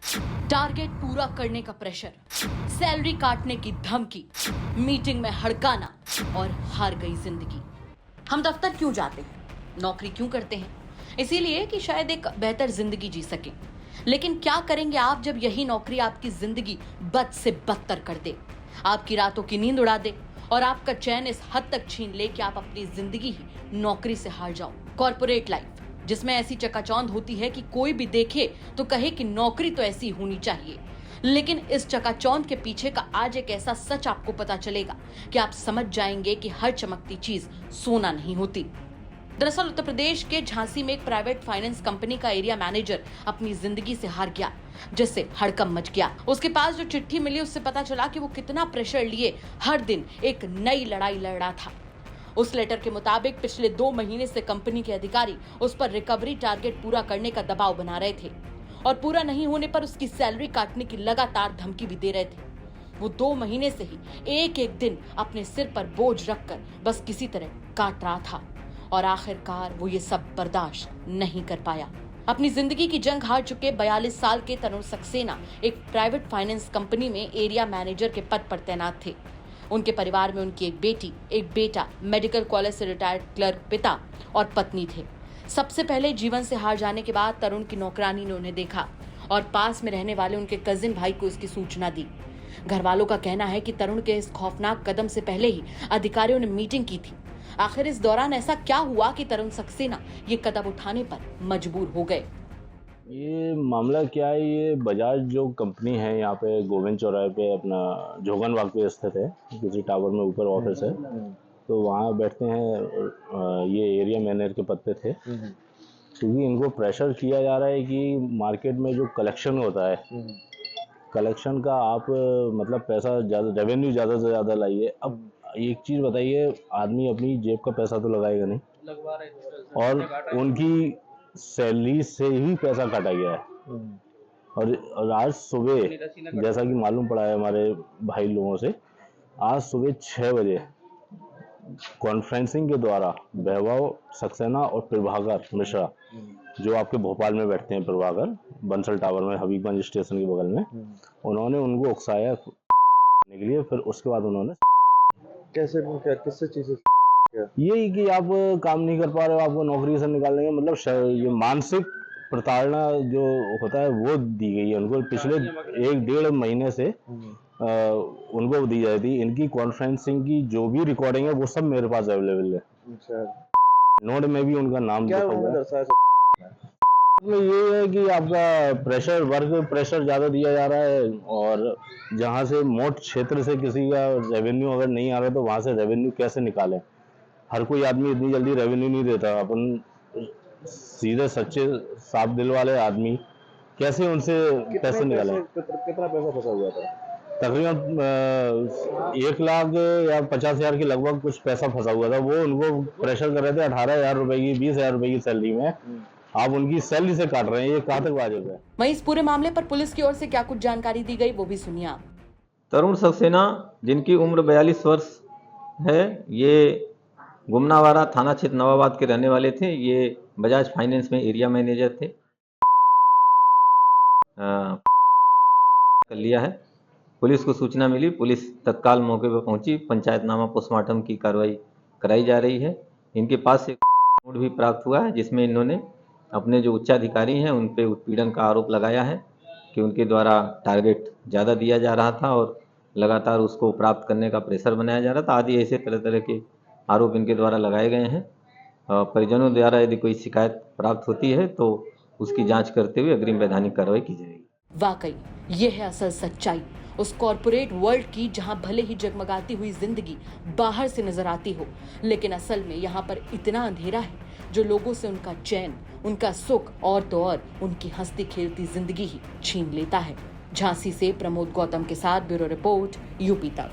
Target पूरा करने का प्रेशर, सैलरी काटने की धमकी, मीटिंग में हड़काना और हार गई जिंदगी। हम दफ्तर क्यों जाते हैं, नौकरी क्यों करते हैं? इसीलिए कि शायद एक बेहतर जिंदगी जी सके। लेकिन क्या करेंगे आप जब यही नौकरी आपकी जिंदगी बद से बदतर कर दे, आपकी रातों की नींद उड़ा दे और आपका चैन इस हद तक छीन ले कि आप अपनी जिंदगी ही नौकरी से हार जाओ। कॉर्पोरेट लाइफ जिसमें ऐसी चकाचौंध होती है कि कोई भी देखे तो कहे कि नौकरी तो ऐसी होनी चाहिए। लेकिन इस चकाचौंध के पीछे का आज एक ऐसा सच आपको पता चलेगा कि आप समझ जाएंगे कि हर चमकती चीज सोना नहीं होती। दरअसल उत्तर प्रदेश के झांसी में एक प्राइवेट फाइनेंस कंपनी का एरिया मैनेजर अपनी जिंदगी से हार गया, जिससे हड़कंप मच गया। उसके पास जो चिट्ठी मिली उससे पता चला कि वो कितना प्रेशर लिए हर दिन एक नई लड़ाई लड़ रहा था। उस लेटर के मुताबिक पिछले 2 महीने से कंपनी के अधिकारी उस पर रिकवरी टारगेट पूरा करने का दबाव बना रहे थे और पूरा नहीं होने पर उसकी सैलरी काटने की लगातार धमकी भी दे रहे थे। वो 2 महीने से ही एक एक दिन अपने सिर पर बोझ रखकर बस किसी तरह काट रहा था और आखिरकार वो ये सब बर्दाश्त नहीं कर पाया। अपनी जिंदगी की जंग हार चुके 42 साल के तरुण सक्सेना एक प्राइवेट फाइनेंस कंपनी में एरिया मैनेजर के पद पर तैनात थे। उनके परिवार में उनकी एक बेटी, एक बेटा, मेडिकल कॉलेज से रिटायर्ड क्लर्क पिता और पत्नी थे। सबसे पहले जीवन से हार जाने के बाद तरुण की नौकरानी ने उन्हें देखा और पास में रहने वाले उनके कजिन भाई को इसकी सूचना दी। घर वालों का कहना है कि तरुण के इस खौफनाक कदम से पहले ही अधिकारियों ने मीटिंग की थी। आखिर इस दौरान ऐसा क्या हुआ कि तरुण सक्सेना ये कदम उठाने पर मजबूर हो गए? ये मामला क्या है, ये बजाज जो कंपनी है यहाँ पे गोविंद चौराहे पे अपना जोगन बाग पे स्थित है, किसी टावर में ऊपर ऑफिस है। तो वहाँ बैठते हैं, ये एरिया मैनेजर के पद पे थे। क्योंकि इनको प्रेशर किया जा रहा है कि मार्केट में जो कलेक्शन होता है, कलेक्शन का आप मतलब पैसा ज़्यादा, रेवेन्यू ज़्यादा से ज़्यादा लाइए। अब एक चीज़ बताइए, आदमी अपनी जेब का पैसा तो लगाएगा नहीं और उनकी सैलरी से ही पैसा काटा गया है। और आज सुबह जैसा कि मालूम पड़ा है हमारे भाई लोगों से, आज सुबह 6 बजे कॉन्फ्रेंसिंग के द्वारा वैभव सक्सेना और प्रभाकर मिश्रा, जो आपके भोपाल में बैठते हैं, प्रभाकर बंसल टावर में हबीबगंज स्टेशन के बगल में, उन्होंने उनको उकसाया करने के लिए। फिर उसके बाद उन्होंने कैसे किससे चीज़ यही कि आप काम नहीं कर पा रहे हो, आपको नौकरी से निकाल देंगे, मतलब ये मानसिक प्रताड़ना जो होता है वो दी गई है उनको। पिछले 1-1.5 महीने से उनको दी जाती है। इनकी कॉन्फ्रेंसिंग की जो भी रिकॉर्डिंग है वो सब मेरे पास अवेलेबल है। नोट में भी उनका नाम लिखा हुआ है। मतलब ये है कि आपका प्रेशर, वर्क प्रेशर ज़्यादा दिया जा रहा है और जहाँ से मोट क्षेत्र से किसी का रेवेन्यू अगर नहीं आ रहा तो वहाँ से रेवेन्यू कैसे निकालें। हर कोई आदमी इतनी जल्दी रेवेन्यू नहीं देता। अपन सीधे सच्चे साफ दिल वाले आदमी कैसे उनसे पैसे निकालें? कितना पैसा फंसा हुआ था? तकरीबन 1 लाख या 50,000 के लगभग कुछ पैसा फंसा हुआ था। वो उनको प्रेशर कर रहे थे 18,000 रुपए की, 20,000 रुपए की सैलरी में आप उनकी सैलरी से काट रहे हैं। ये कहाँ तक वाजिब है? वहीं इस पूरे मामले पर पुलिस की ओर से क्या कुछ जानकारी दी गई वो भी सुनिए आप। तरुण सक्सेना, जिनकी उम्र 42 वर्ष है, ये गुमनावाड़ा थाना क्षेत्र नवाबाद के रहने वाले थे। ये बजाज फाइनेंस में एरिया मैनेजर थे। कर लिया है। पुलिस को सूचना मिली, पुलिस तत्काल मौके पर पहुंची। पंचायतनामा पोस्टमार्टम की कार्रवाई कराई जा रही है। इनके पास एक नोट भी प्राप्त हुआ है जिसमें इन्होंने अपने जो उच्चाधिकारी हैं उन पे उत्पीड़न का आरोप लगाया है कि उनके द्वारा टारगेट ज़्यादा दिया जा रहा था और लगातार उसको प्राप्त करने का प्रेशर बनाया जा रहा था आदि ऐसे तरह तरह के आरोप इनके द्वारा लगाए गए हैं। परिजनों द्वारा यदि कोई शिकायत प्राप्त होती है तो उसकी जांच करते हुए अग्रिम वैधानिक कार्रवाई की जाएगी। वाकई ये है असल सच्चाई उस कॉर्पोरेट वर्ल्ड की, जहां भले ही जगमगाती हुई जिंदगी बाहर से नजर आती हो, लेकिन असल में यहाँ पर इतना अंधेरा है जो लोगों से उनका चैन, उनका सुख और तो और उनकी हंसती खेलती जिंदगी ही छीन लेता है। झांसी से प्रमोद गौतम के साथ ब्यूरो रिपोर्ट, यूपी तक।